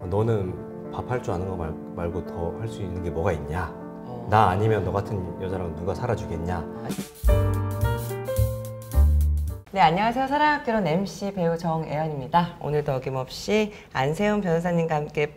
너는 밥 할 줄 아는 거 말고 더 할 수 있는 게 뭐가 있냐? 나 아니면 너 같은 여자랑 누가 살아주겠냐? 네, 안녕하세요. 사랑학개론 MC 배우 정애연입니다. 오늘도 어김없이 안세훈 변호사님과 함께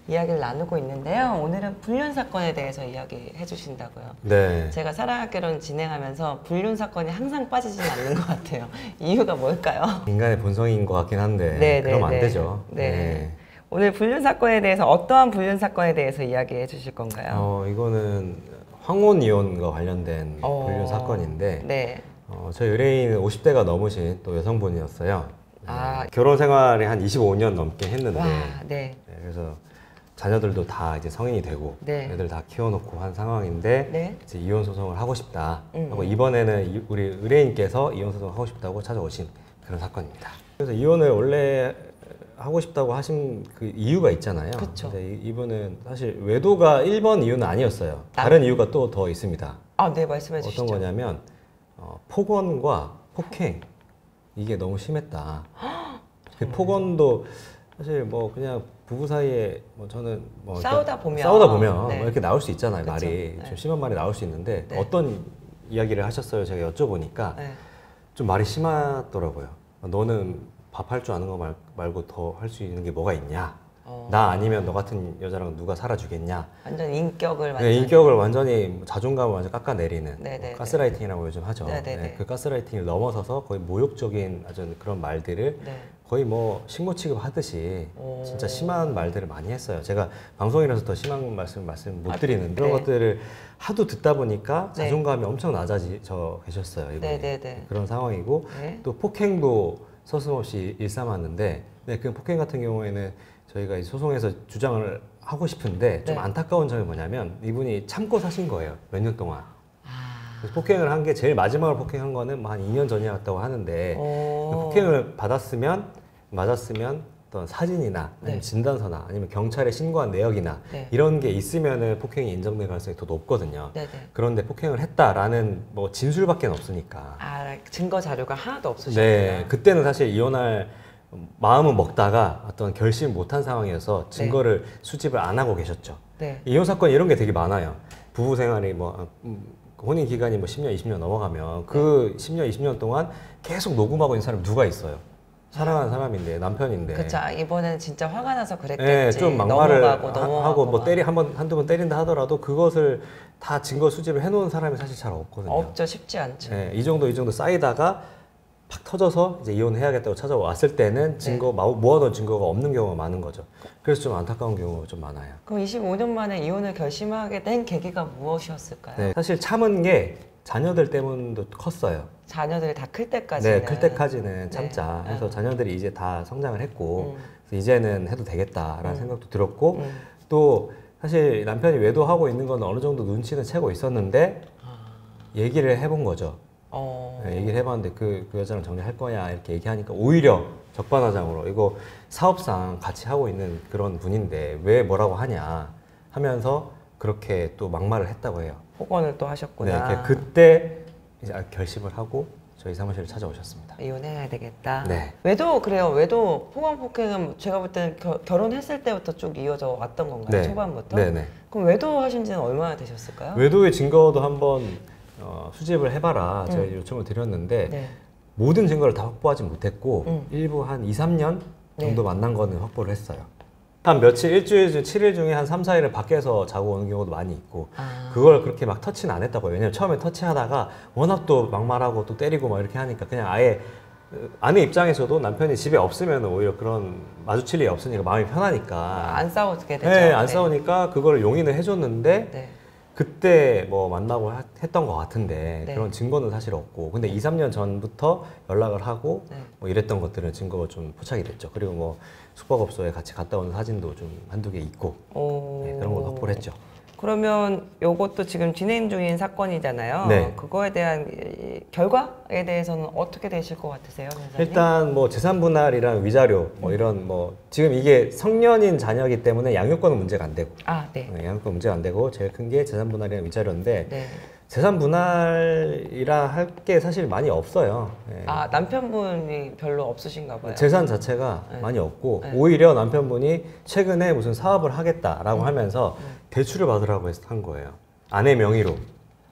이야기를 나누고 있는데요. 오늘은 불륜 사건에 대해서 이야기해 주신다고요. 네. 제가 사랑학개론 진행하면서 불륜 사건이 항상 빠지진 않는 것 같아요. 이유가 뭘까요? 인간의 본성인 것 같긴 한데 네, 그러면 네, 안 되죠. 네. 네. 오늘 불륜 사건에 대해서 어떠한 불륜 사건에 대해서 이야기해 주실 건가요? 이거는 황혼 이혼과 관련된 불륜 사건인데 네. 저희 의뢰인은 50대가 넘으신 또 여성분이었어요. 아. 결혼 생활이 한 25년 넘게 했는데 와, 네. 그래서 자녀들도 다 이제 성인이 되고 네. 애들 다 키워놓고 한 상황인데 네. 이제 이혼 소송을 하고 싶다 하고 이번에는 우리 의뢰인께서 이혼 소송을 하고 싶다고 찾아오신 그런 사건입니다. 그래서 이혼을 원래 하고 싶다고 하신 그 이유가 있잖아요. 그쵸. 근데 이분은 사실 외도가 1번 이유는 아니었어요. 다른 이유가 또 더 있습니다. 아, 네, 말씀해 주시죠. 어떤 거냐면 폭언과 폭행 이게 너무 심했다. 그 폭언도 사실 뭐 그냥 부부 사이에 뭐 저는 뭐 싸우다 보면 네. 뭐 이렇게 나올 수 있잖아요. 그쵸? 말이 네. 좀 심한 말이 나올 수 있는데 네. 어떤 이야기를 하셨어요? 제가 여쭤보니까 네. 좀 말이 심하더라고요. 너는 밥 할 줄 아는 거 말고 더 할 수 있는 게 뭐가 있냐? 나 아니면 너 같은 여자랑 누가 살아주겠냐? 완전 인격을 네, 완전 인격을 완전히 자존감을 완전 깎아내리는 네네네. 가스라이팅이라고 요즘 하죠. 네네네. 네, 그 가스라이팅을 넘어서서 거의 모욕적인 아주 그런 말들을 네. 거의 뭐 식모 취급하듯이 오. 진짜 심한 말들을 많이 했어요. 제가 방송이라서 더 심한 말씀 못 드리는 그런 네. 것들을 하도 듣다 보니까 네. 자존감이 엄청 낮아져 계셨어요. 이분이. 네네네. 그런 상황이고 네. 또 폭행도 서슴없이 일삼았는데 네, 그 폭행 같은 경우에는 저희가 이 소송에서 주장을 하고 싶은데 좀 네. 안타까운 점이 뭐냐면 이분이 참고 사신 거예요. 몇 년 동안. 아. 그래서 폭행을 한 게 제일 마지막으로 폭행한 거는 뭐 한 2년 전이었다고 하는데 그 폭행을 맞았으면 어떤 사진이나 아니면 네. 진단서나 아니면 경찰에 신고한 내역이나 네. 이런 게 있으면은 폭행이 인정될 가능성이 더 높거든요. 네네. 그런데 폭행을 했다라는 뭐 진술밖에 없으니까. 아, 증거 자료가 하나도 없으셨구나. 네, 그때는 사실 이혼할 마음은 먹다가 어떤 결심 못한 상황이어서 증거를 수집을 안 하고 계셨죠. 네. 이혼 사건 이런 게 되게 많아요. 부부 생활이 뭐 혼인 기간이 뭐 10년, 20년 넘어가면 그 10년, 20년 동안 계속 녹음하고 있는 사람이 누가 있어요? 사랑하는 사람인데, 남편인데. 그쵸. 이번에는 진짜 화가 나서 그랬겠지. 네, 좀 막말을 넘어가고 뭐 한두 번 때린다 하더라도 그것을 다 증거 수집을 해놓은 사람이 사실 잘 없거든요. 없죠. 쉽지 않죠. 네, 이 정도 쌓이다가 팍 터져서 이제 이혼해야겠다고 찾아왔을 때는 모아놓은 증거가 없는 경우가 많은 거죠. 그래서 좀 안타까운 경우가 좀 많아요. 그럼 25년 만에 이혼을 결심하게 된 계기가 무엇이었을까요? 네, 사실 참은 게 자녀들 때문도 컸어요. 자녀들이 다 클 때까지는. 네, 클 때까지는 참자. 네. 해서 자녀들이 이제 다 성장을 했고 그래서 이제는 해도 되겠다라는 생각도 들었고 또 사실 남편이 외도하고 있는 건 어느 정도 눈치는 채고 있었는데 얘기를 해본 거죠. 네, 얘기를 해봤는데 그 여자랑 정리할 거냐 이렇게 얘기하니까 오히려 적반하장으로 이거 사업상 같이 하고 있는 그런 분인데 왜 뭐라고 하냐 하면서 그렇게 또 막말을 했다고 해요. 폭언을 또 하셨구나. 네, 그때 이제 결심을 하고 저희 사무실을 찾아오셨습니다. 이혼해야 되겠다. 네. 외도 그래요. 외도 폭언 폭행은 제가 볼 때는 결혼했을 때부터 쭉 이어져 왔던 건가요? 네. 초반부터? 네네. 그럼 외도 하신 지는 얼마나 되셨을까요? 외도의 증거도 한번 수집을 해봐라 제가 요청을 드렸는데 네. 모든 증거를 다 확보하지 못했고 일부 한 2, 3년 정도 네. 만난 거는 확보를 했어요. 한 며칠, 일주일 중 7일 중에 한 3, 4일을 밖에서 자고 오는 경우도 많이 있고 그걸 그렇게 막 터치는 안 했다고요. 왜냐면 처음에 터치하다가 워낙 또 막말하고 또 때리고 막 이렇게 하니까 그냥 아예 아내 입장에서도 남편이 집에 없으면 오히려 그런 마주칠 일이 없으니까 마음이 편하니까 안 싸우게 되죠. 네, 안 싸우니까 그걸 용인을 해줬는데 네. 그때 뭐 만나고 했던 것 같은데 네. 그런 증거는 사실 없고 근데 2, 3년 전부터 연락을 하고 네. 뭐 이랬던 것들은 증거가 좀 포착이 됐죠. 그리고 뭐 숙박업소에 같이 갔다 온 사진도 좀 한두 개 있고 네, 그런 걸 확보를 했죠. 그러면 요것도 지금 진행 중인 사건이잖아요. 네. 그거에 대한 결과에 대해서는 어떻게 되실 것 같으세요, 변호사님? 일단 뭐 재산 분할이랑 위자료 뭐 이런 뭐 지금 이게 성년인 자녀이기 때문에 양육권은 문제가 안 되고 아, 네. 양육권 문제가 안 되고 제일 큰 게 재산 분할이랑 위자료인데 네. 재산 분할이라 할 게 사실 많이 없어요. 예. 아, 남편분이 별로 없으신가 봐요. 재산 자체가 네. 많이 없고 네. 오히려 남편분이 최근에 무슨 사업을 하겠다라고 하면서 대출을 받으라고 한 거예요. 아내 명의로.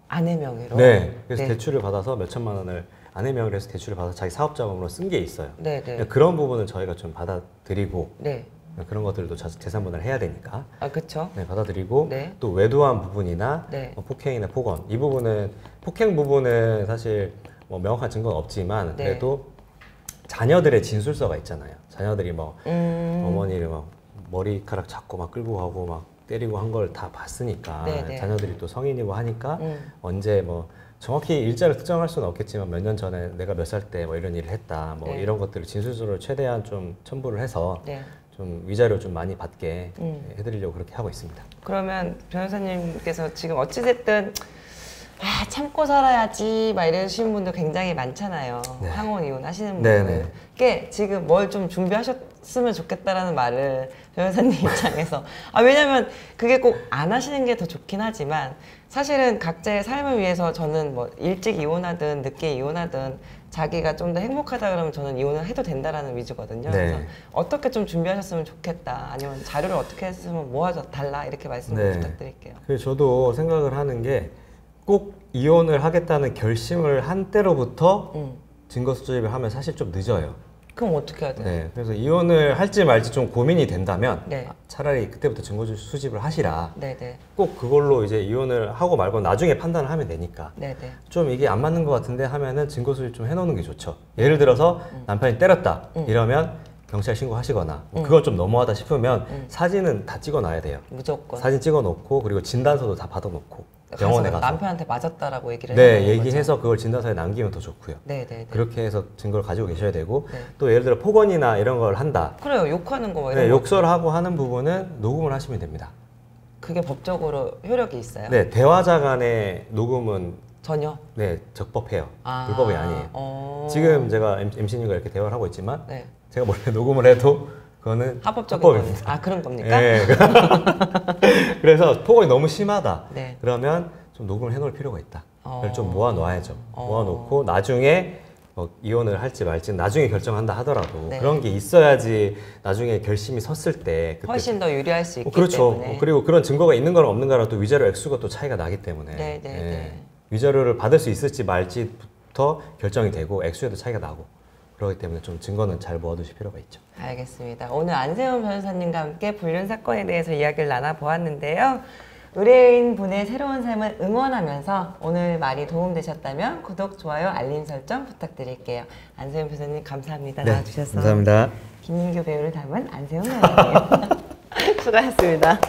아내 명의로? 네. 그래서 네. 대출을 받아서 몇 천만 원을 아내 명의로 해서 대출을 받아서 자기 사업 자금으로 쓴 게 있어요. 네, 네. 그런 부분은 저희가 좀 받아들이고 네. 그런 것들도 재산 분할을 해야 되니까 아, 그쵸? 네, 받아들이고 네. 또 외도한 부분이나 네. 뭐 폭행이나 폭언 이 부분은 폭행 부분은 사실 뭐 명확한 증거는 없지만 네. 그래도 자녀들의 진술서가 있잖아요. 자녀들이 뭐 어머니를 막 머리카락 잡고 막 끌고 가고 막 때리고 한 걸 다 봤으니까 네, 네. 자녀들이 또 성인이고 하니까 언제 뭐 정확히 일자를 특정할 수는 없겠지만 몇 년 전에 내가 몇 살 때 뭐 이런 일을 했다 뭐 네. 이런 것들을 진술서를 최대한 좀 첨부를 해서 네. 좀 위자료 좀 많이 받게 해드리려고 그렇게 하고 있습니다. 그러면 변호사님께서 지금 어찌됐든 아, 참고 살아야지 막 이러시는 분들 굉장히 많잖아요. 네. 항원 이혼 하시는 네, 분들. 네. 그게 지금 뭘 좀 준비하셨으면 좋겠다라는 말을 변호사님 입장에서 왜냐면 그게 꼭 안 하시는 게 더 좋긴 하지만 사실은 각자의 삶을 위해서 저는 뭐 일찍 이혼하든 늦게 이혼하든 자기가 좀 더 행복하다 그러면 저는 이혼을 해도 된다라는 위주거든요. 네. 그래서 어떻게 좀 준비하셨으면 좋겠다. 아니면 자료를 어떻게 했으면 뭐가 달라 이렇게 말씀 네. 부탁드릴게요. 그래서 저도 생각을 하는 게 꼭 이혼을 하겠다는 결심을 한 때로부터 증거 수집을 하면 사실 좀 늦어요. 그럼 어떻게 해야 돼요? 네, 그래서 이혼을 할지 말지 좀 고민이 된다면 네. 차라리 그때부터 증거 수집을 하시라. 네네. 꼭 그걸로 이제 이혼을 하고 말고 나중에 판단을 하면 되니까. 네네. 좀 이게 안 맞는 것 같은데 하면은 증거 수집 좀 해놓는 게 좋죠. 예를 들어서 남편이 때렸다 이러면 경찰 신고하시거나 뭐 그건 좀 너무하다 싶으면 사진은 다 찍어놔야 돼요. 무조건. 사진 찍어놓고 그리고 진단서도 다 받아놓고 병원에 가서 남편한테 맞았다라고 얘기를 네, 해야 얘기해서 그걸 진단서에 남기면 더 좋고요. 네네. 그렇게 해서 증거를 가지고 계셔야 되고 네. 또 예를 들어 폭언이나 이런 걸 한다. 그래요. 욕하는 거 막 이런 네, 거. 욕설하고 하는 부분은 녹음을 하시면 됩니다. 그게 법적으로 효력이 있어요? 네, 대화자 간의 녹음은 전혀? 네, 적법해요. 불법이 아니에요. 어... 지금 제가 MC님과 이렇게 대화를 하고 있지만 네. 제가 몰래 녹음을 해도 그거는 합법적인 합법입니다. 겁니다. 그런 겁니까? 네. 그래서 폭언이 너무 심하다. 네. 그러면 좀 녹음을 해놓을 필요가 있다. 그걸 좀 모아놓아야죠. 어. 모아놓고 나중에 이혼을 할지 말지 나중에 결정한다 하더라도 네. 그런 게 있어야지 나중에 결심이 섰을 때 그때 훨씬 더 유리할 수 있기 그렇죠. 때문에. 그리고 그런 증거가 있는 거랑 없는 거랑 또 위자료 액수가 또 차이가 나기 때문에 네. 위자료를 받을 수 있을지 말지부터 결정이 되고 액수에도 차이가 나고 그렇기 때문에 좀 증거는 잘 모아두실 필요가 있죠. 알겠습니다. 오늘 안세훈 변호사님과 함께 불륜 사건에 대해서 이야기를 나눠보았는데요. 의뢰인 분의 새로운 삶을 응원하면서 오늘 말이 도움되셨다면 구독, 좋아요, 알림 설정 부탁드릴게요. 안세훈 변호사님 감사합니다. 나와주셔서. 감사합니다. 김민규 배우를 닮은 안세훈 변호사님. 수고하셨습니다.